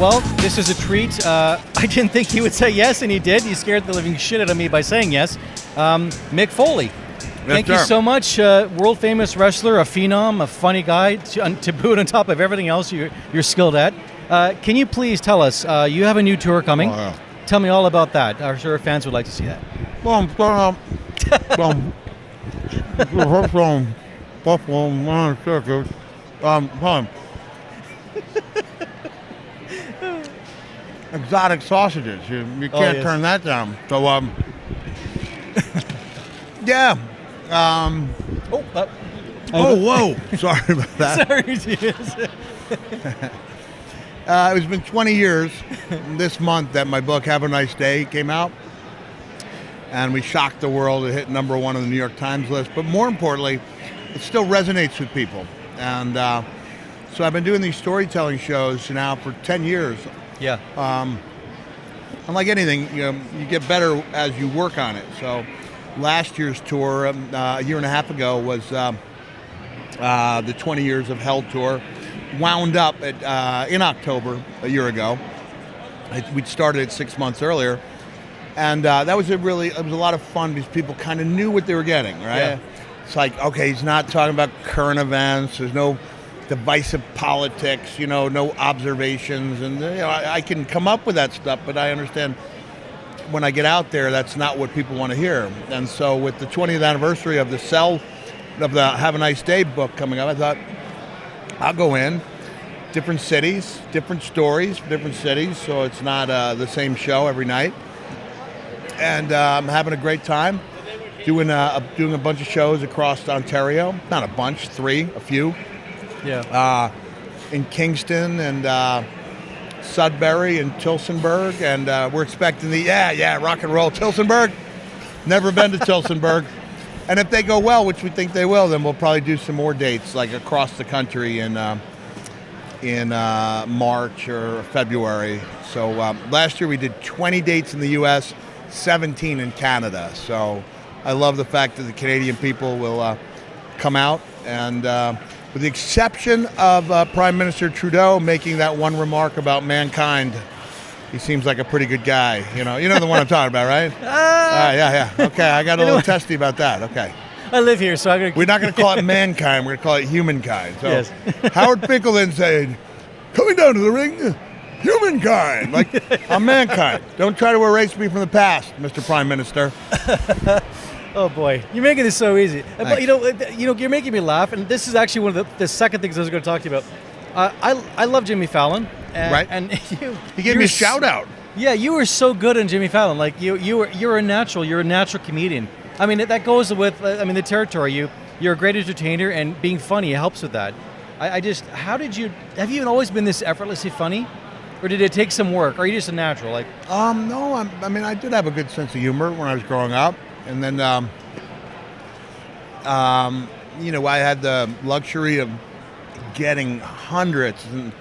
Well, this is a treat. I didn't think he would say yes, and he did. He scared the living shit out of me by saying yes. Mick Foley. Thank you so much. World famous wrestler, a phenom, a funny guy, to boot on top of everything else you're skilled at. Can you please tell us, you have a new tour coming. Oh, yeah. Tell me all about that. I'm sure fans would like to see that. Well, I'm starting out from Buffalo, Circus. Exotic sausages. You can't turn that down. So, yeah. Whoa. Sorry about that. Sorry, Jesus. It's been 20 years this month that my book, Have a Nice Day, came out. And we shocked the world. It hit #1 on the New York Times list. But more importantly, it still resonates with people. And so I've been doing these storytelling shows now for 10 years. Yeah. And like anything, you get better as you work on it. So last year's tour, a year and a half ago, was the 20 Years of Hell tour. Wound up in October a year ago. We'd started it 6 months earlier. And that was it was a lot of fun because people kind of knew what they were getting, right? Yeah. It's like, okay, he's not talking about current events. There's no divisive politics, no observations. And I can come up with that stuff, but I understand when I get out there, that's not what people want to hear. And so with the 20th anniversary of the Have a Nice Day book coming up, I thought, I'll go in, different cities, different stories, different cities, so it's not the same show every night. And I'm having a great time doing a bunch of shows across Ontario. Not a bunch, a few. Yeah. In Kingston and Sudbury and Tillsonburg, and we're expecting rock and roll Tillsonburg. Never been to Tillsonburg. And if they go well, which we think they will, then we'll probably do some more dates, like across the country in March or February. So last year we did 20 dates in the U.S., 17 in Canada. So I love the fact that the Canadian people will come out, and with the exception of Prime Minister Trudeau making that one remark about mankind, he seems like a pretty good guy. You know the one I'm talking about, right? Yeah. Okay, I got a little testy about that. Okay. I live here, so we're not going to call it mankind. We're going to call it humankind. So yes. Howard Finkel then said, coming down to the ring, humankind. Like, I'm mankind. Don't try to erase me from the past, Mr. Prime Minister. Oh boy, you're making this so easy. But you're making me laugh, and this is actually one of the second things I was going to talk to you about. I love Jimmy Fallon, right? And he gave me a shout out. Yeah, you were so good in Jimmy Fallon. Like you're a natural. You're a natural comedian. I mean, that goes with the territory. You're a great entertainer, and being funny helps with that. Have you always been this effortlessly funny, or did it take some work? Or are you just a natural? No, I did have a good sense of humor when I was growing up. And then, I had the luxury of getting hundreds, and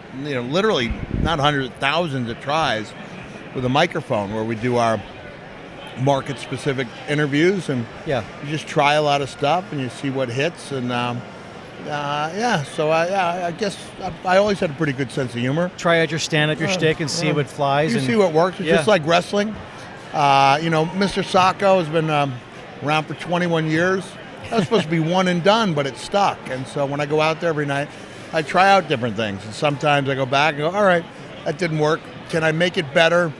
literally not hundreds, thousands of tries with a microphone where we do our market-specific interviews, and you just try a lot of stuff and you see what hits, and So I guess I always had a pretty good sense of humor. Try out your stand-up, your shtick, and see what flies. You see what works. It's just like wrestling. Mr. Sacco has been around for 21 years. That was supposed to be one and done, but it stuck. And so when I go out there every night, I try out different things. And sometimes I go back and go, all right, that didn't work. Can I make it better?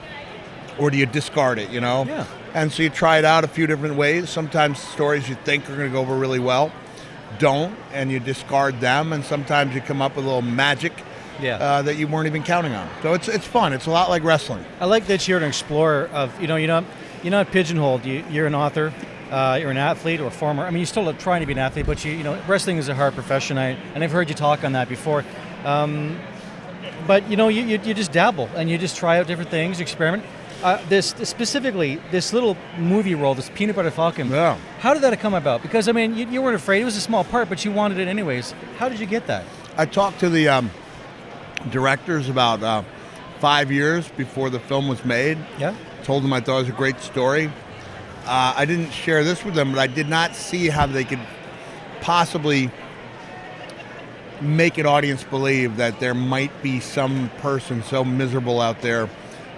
Or do you discard it, Yeah. And so you try it out a few different ways. Sometimes stories you think are going to go over really well don't, and you discard them. And sometimes you come up with a little magic that you weren't even counting on. So it's fun. It's a lot like wrestling. I like that you're an explorer of, you're not pigeonholed. You're an author, you're an athlete or former. I mean, you're still trying to be an athlete, but wrestling is a hard profession. And I've heard you talk on that before. But you just dabble and you just try out different things, experiment. Specifically, this little movie role, this Peanut Butter Falcon. Yeah. How did that come about? Because you weren't afraid. It was a small part, but you wanted it anyways. How did you get that? I talked to the directors about 5 years before the film was made. Yeah. Told them I thought it was a great story. I didn't share this with them, but I did not see how they could possibly make an audience believe that there might be some person so miserable out there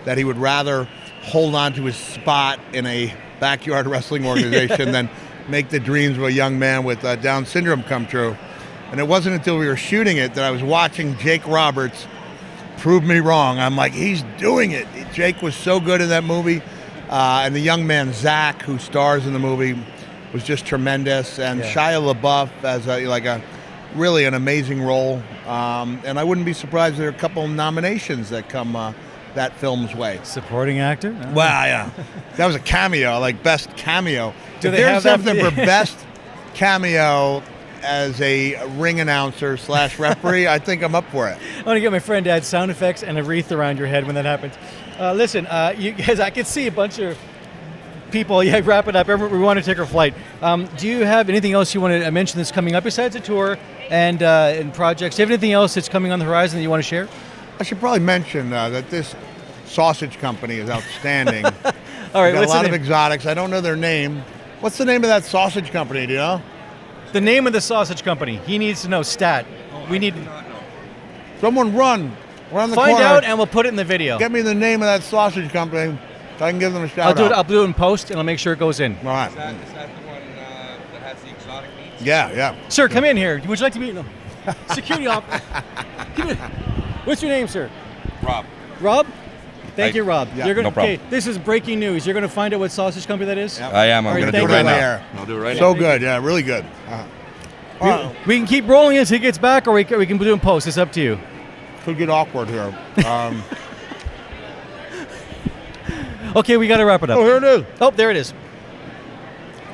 that he would rather hold on to his spot in a backyard wrestling organization than make the dreams of a young man with Down syndrome come true. And it wasn't until we were shooting it that I was watching Jake Roberts prove me wrong. I'm like, he's doing it. Jake was so good in that movie. And the young man, Zach, who stars in the movie, was just tremendous. And Shia LaBeouf as a really an amazing role. And I wouldn't be surprised there are a couple of nominations that come that film's way. Supporting actor? Oh. Wow, yeah. That was a cameo, like best cameo. Do if they there's have that? something for best cameo as a ring announcer / referee, I think I'm up for it. I want to get my friend to add sound effects and a wreath around your head when that happens. Listen, you guys, I can see a bunch of people. Yeah, wrap it up. We want to take our flight. Do you have anything else you want to mention that's coming up besides the tour and projects? Do you have anything else that's coming on the horizon that you want to share? I should probably mention that this sausage company is outstanding. All right, got what's a lot the of name? exotics. I don't know their name. What's the name of that sausage company? Do you know? The name of the sausage company. He needs to know. Stat. We need. Someone run. We're on the Find corner. out, and we'll put it in the video. Get me the name of that sausage company so I can give them a shout out. I'll do it in post, and I'll make sure it goes in. All right. Is that the one that has the exotic meats? Yeah. Sir, come in here. Would you like to meet them? Security officer. What's your name, sir? Rob. Rob? Thank you, Rob. Yeah, You're gonna, no problem. Okay, this is breaking news. You're going to find out what sausage company that is? Yep. I am. I'm All right, going to do thank it right you. now. There. I'll do it right So now. good. Yeah, really good. We can keep rolling until he gets back, or we can do it in post. It's up to you. Could get awkward here. Okay, we got to wrap it up. Oh, here it is. Oh, there it is.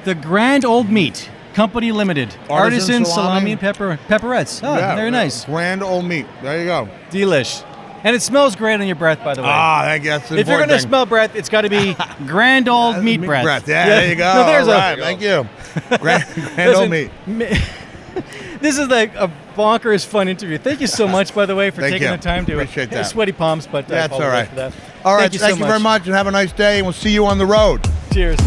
The Grand Old Meat Company Limited. Artisan salami salami. and pepperettes. Oh, Yeah, very nice. Grand old meat. There you go. Delish. And it smells great on your breath, by the way. Thank you. That's the If you're going to important thing. smell breath, it's got to be grand old meat breath. Yeah, there you go. No, there's All a. right, thank you. Grand Listen, old meat. This is like a bonkers fun interview. Thank you so much, by the way, for Thank taking you. the time to Appreciate that. Sweaty palms, but That's all apologize right. for that. All right, Thank you thank so you very much, and have a nice day, and we'll see you on the road. Cheers.